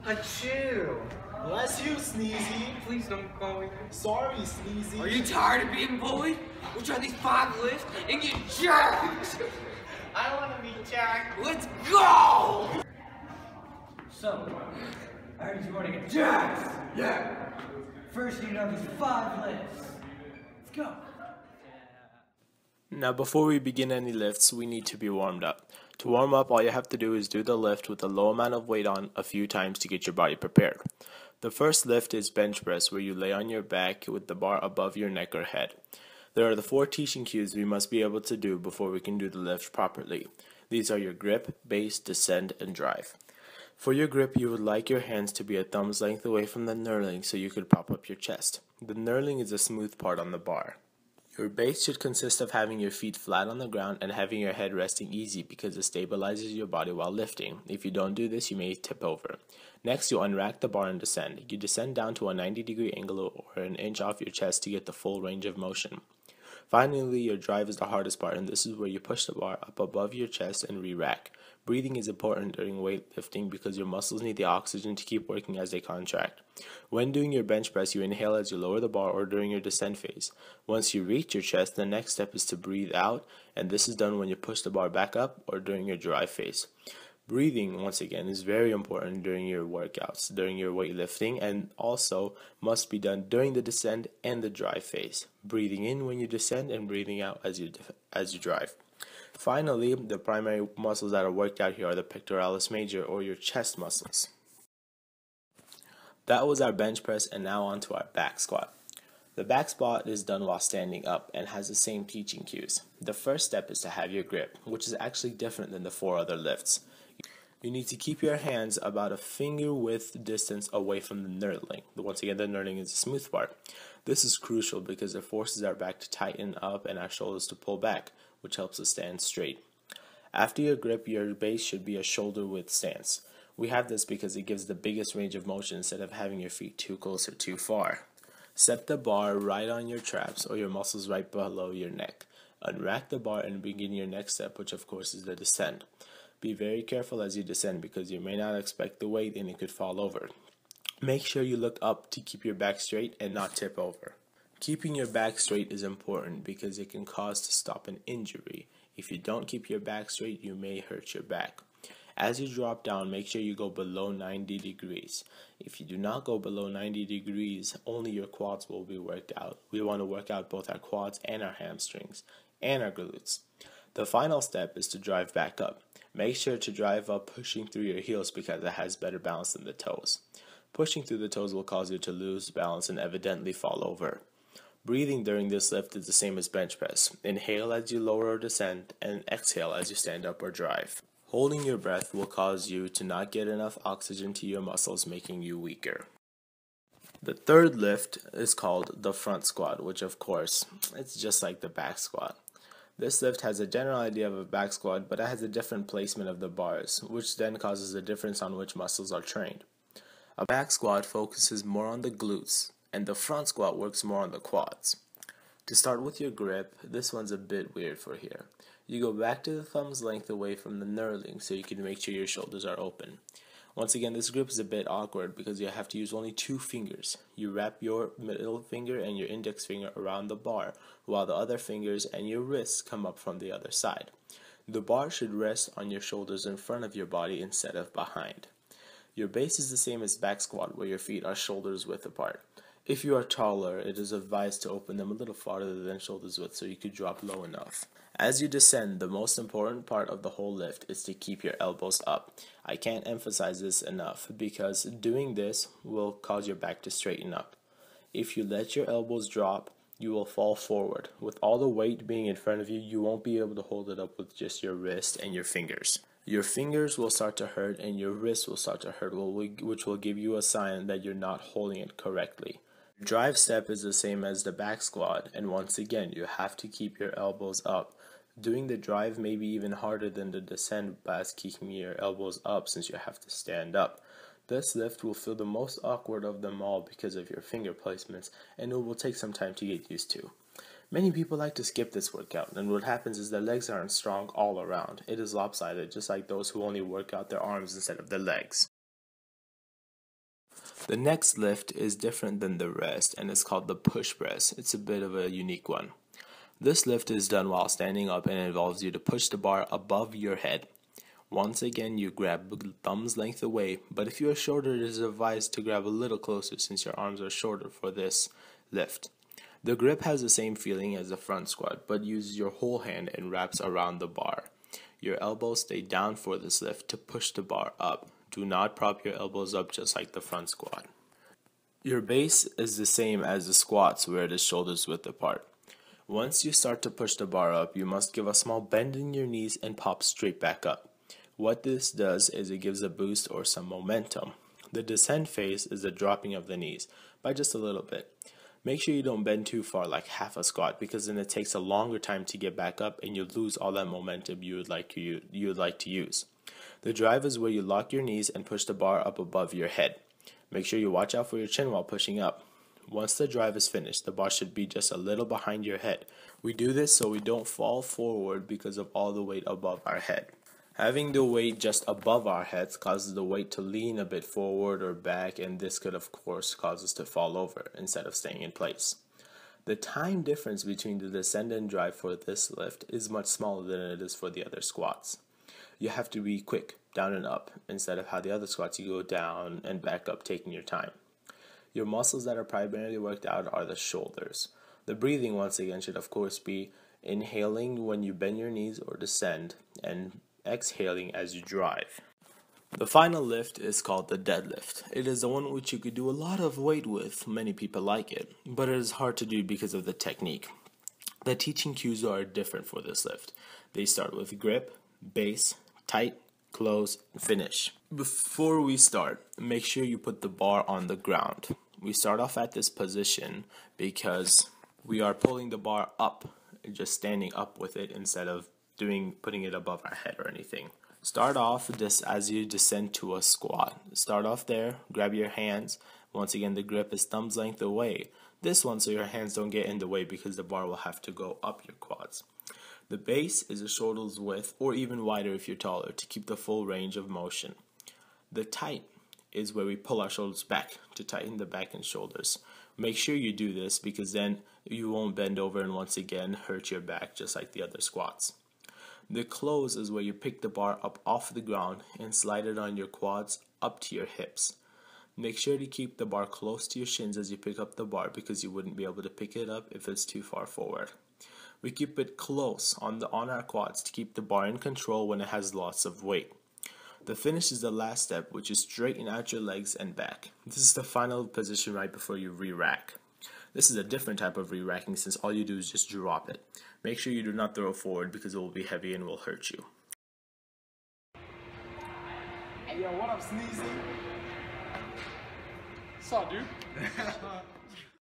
Achoo! Bless you, Sneezy. Please don't bully me. Sorry, Sneezy. Are you tired of being bullied? We'll try these 5 lifts and get jacked! I don't want to be jacked. Let's go! So, I heard you want to get jacked. Yeah. First, you know these 5 lifts. Let's go. Now before we begin any lifts, we need to be warmed up. To warm up, all you have to do is do the lift with a low amount of weight on a few times to get your body prepared. The first lift is bench press, where you lay on your back with the bar above your neck or head. There are the 4 teaching cues we must be able to do before we can do the lift properly. These are your grip, base, descend, and drive. For your grip, you would like your hands to be a thumb's length away from the knurling so you could prop up your chest. The knurling is a smooth part on the bar. Your base should consist of having your feet flat on the ground and having your head resting easy because it stabilizes your body while lifting. If you don't do this, you may tip over. Next, you unrack the bar and descend. You descend down to a 90-degree angle or an inch off your chest to get the full range of motion. Finally, your drive is the hardest part, and this is where you push the bar up above your chest and re-rack. Breathing is important during weightlifting because your muscles need the oxygen to keep working as they contract. When doing your bench press, you inhale as you lower the bar or during your descent phase. Once you reach your chest, the next step is to breathe out, and this is done when you push the bar back up or during your drive phase. Breathing, once again, is very important during your workouts, during your weightlifting, and also must be done during the descent and the drive phase. Breathing in when you descend and breathing out as you drive. Finally, the primary muscles that are worked out here are the pectoralis major, or your chest muscles. That was our bench press, and now on to our back squat. The back squat is done while standing up and has the same teaching cues. The first step is to have your grip, which is actually different than the 4 other lifts. You need to keep your hands about a finger width distance away from the knurling. Once again, the knurling is the smooth part. This is crucial because it forces our back to tighten up and our shoulders to pull back, which helps us stand straight. After your grip, your base should be a shoulder width stance. We have this because it gives the biggest range of motion instead of having your feet too close or too far. Set the bar right on your traps or your muscles right below your neck. Unrack the bar and begin your next step, which of course is the descent. Be very careful as you descend because you may not expect the weight and it could fall over. Make sure you look up to keep your back straight and not tip over. Keeping your back straight is important because it can cause to stop an injury. If you don't keep your back straight, you may hurt your back. As you drop down, make sure you go below 90 degrees. If you do not go below 90 degrees, only your quads will be worked out. We want to work out both our quads and our hamstrings and our glutes. The final step is to drive back up. Make sure to drive up pushing through your heels because it has better balance than the toes. Pushing through the toes will cause you to lose balance and evidently fall over. Breathing during this lift is the same as bench press. Inhale as you lower or descend and exhale as you stand up or drive. Holding your breath will cause you to not get enough oxygen to your muscles, making you weaker. The third lift is called the front squat, which of course, it's just like the back squat. This lift has a general idea of a back squat, but it has a different placement of the bars, which then causes a difference on which muscles are trained. A back squat focuses more on the glutes, and the front squat works more on the quads. To start with your grip, this one's a bit weird for here. You go back to the thumb's length away from the knurling so you can make sure your shoulders are open. Once again, this grip is a bit awkward because you have to use only 2 fingers. You wrap your middle finger and your index finger around the bar, while the other fingers and your wrists come up from the other side. The bar should rest on your shoulders in front of your body instead of behind. Your base is the same as back squat, where your feet are shoulders width apart. If you are taller, it is advised to open them a little farther than shoulders width so you could drop low enough. As you descend, the most important part of the whole lift is to keep your elbows up. I can't emphasize this enough because doing this will cause your back to straighten up. If you let your elbows drop, you will fall forward. With all the weight being in front of you, you won't be able to hold it up with just your wrist and your fingers. Your fingers will start to hurt and your wrists will start to hurt, which will give you a sign that you're not holding it correctly. Drive step is the same as the back squat, and once again, you have to keep your elbows up. Doing the drive may be even harder than the descent by keeping your elbows up since you have to stand up. This lift will feel the most awkward of them all because of your finger placements, and it will take some time to get used to. Many people like to skip this workout, and what happens is their legs aren't strong all around. It is lopsided, just like those who only work out their arms instead of their legs. The next lift is different than the rest and it's called the push press. It's a bit of a unique one. This lift is done while standing up and involves you to push the bar above your head. Once again, you grab thumb's length away, but if you are shorter, it is advised to grab a little closer since your arms are shorter for this lift. The grip has the same feeling as the front squat, but uses your whole hand and wraps around the bar. Your elbows stay down for this lift to push the bar up. Do not prop your elbows up just like the front squat. Your base is the same as the squats where it is shoulders width apart. Once you start to push the bar up, you must give a small bend in your knees and pop straight back up. What this does is it gives a boost or some momentum. The descent phase is the dropping of the knees by just a little bit. Make sure you don't bend too far like half a squat because then it takes a longer time to get back up and you lose all that momentum you would like to use. The drive is where you lock your knees and push the bar up above your head. Make sure you watch out for your chin while pushing up. Once the drive is finished, the bar should be just a little behind your head. We do this so we don't fall forward because of all the weight above our head. Having the weight just above our heads causes the weight to lean a bit forward or back, and this could of course cause us to fall over instead of staying in place. The time difference between the descent and drive for this lift is much smaller than it is for the other squats. You have to be quick, down and up, instead of how the other squats you go down and back up taking your time. Your muscles that are primarily worked out are the shoulders. The breathing once again should of course be inhaling when you bend your knees or descend and exhaling as you drive. The final lift is called the deadlift. It is the one which you could do a lot of weight with. Many people like it, but it is hard to do because of the technique. The teaching cues are different for this lift. They start with grip, base, tight, close, and finish. Before we start, make sure you put the bar on the ground. We start off at this position because we are pulling the bar up, just standing up with it instead of putting it above our head or anything. Start off just as you descend to a squat. Start off there, grab your hands. Once again, the grip is thumb's length away. This one so your hands don't get in the way because the bar will have to go up your quads. The base is a shoulder's width or even wider if you're taller to keep the full range of motion. The tight is where we pull our shoulders back to tighten the back and shoulders. Make sure you do this because then you won't bend over and once again hurt your back just like the other squats. The close is where you pick the bar up off the ground and slide it on your quads up to your hips. Make sure to keep the bar close to your shins as you pick up the bar because you wouldn't be able to pick it up if it's too far forward. We keep it close on our quads to keep the bar in control when it has lots of weight. The finish is the last step, which is straighten out your legs and back. This is the final position right before you re-rack. This is a different type of re-racking since all you do is just drop it. Make sure you do not throw forward because it will be heavy and will hurt you. Hey, yo, what up, Sneezy? What's up, dude?